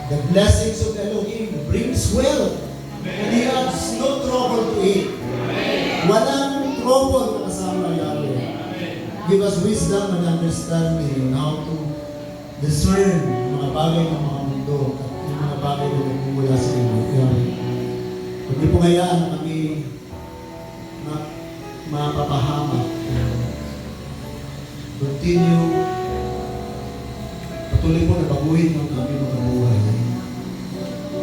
The blessings of Elohim brings wealth. And He adds no trouble to it. Walang trouble na kasama Yahweh. Give us wisdom and understanding how to discern mga bagay ng mga mundo at yung mga bagay na nagmumula sa inyo. Huwag niyo po hayaan na kami mapapahamak. Continue. Patuloy po na baguhin ng kami mga buhay.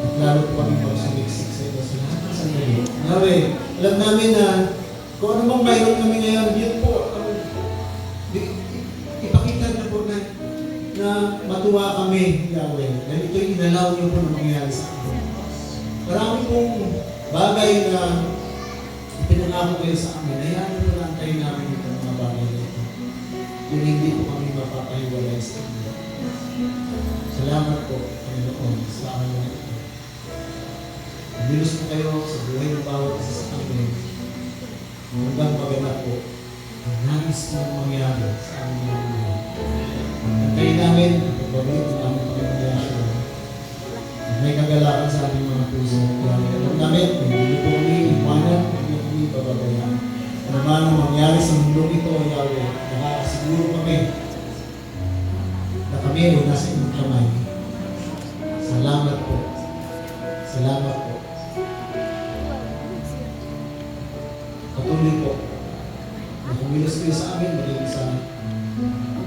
At lalo po kami magsumiksik sa iyo sa lahat ng sandali. Yahweh, alam namin na kung ano bang mayroon kami ngayon, yun po ipakita na po na matuwa kami, Yahweh. Dahil ito'y inalaw niyo po na mangyayari sa amin. Marami pong bagay na ipinangako kayo sa amin. Hayaan mo na lang kayo namin itong mga bagay na ito. Kung hindi po kami mapapahiwalay sa amin. Salamat po, Panginoon, sa amin na ito. Bilos po kayo sa buhay ng bawat isa sa amin. Hanggang maganap po ang nais na mangyari sa aming mga buhay. At kayo namin, pagbabalik ng aming Panginoon Yahshua. May kagalakan sa aming mga puso. Alam namin, hindi po kami iwanan, hindi kami bababayaan. Ano man ang mangyari sa mundong ito, Yahweh, nakakasiguro kami na kami ay nasa inyong kamay. Salamat po. Salamat po. Patuloy po na kumilos kayo sa amin, maging sa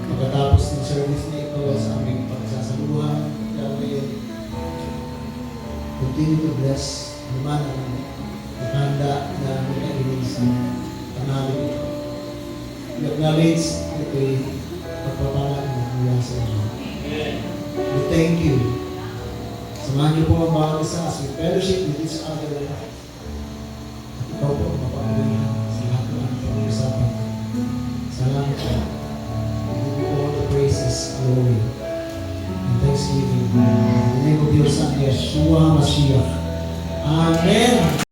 pagkatapos ng service na ito sa aming pagsasaluhan, Yahweh. Continue to bless naman ang nakahanda na nakainin sa pangalan ito. I-acknowledge ito'y pagpapalaan ng mula sa inyo. We thank you. Samahan niyo po ang bawat isa as we fellowship with each other. At ikaw po ang mapapalihan sa lahat ng aming pag-uusapan. Salamat po. We give you all the praises, glory, and thanksgiving. In the name of your Son, Yeshua Mashiach. Amen.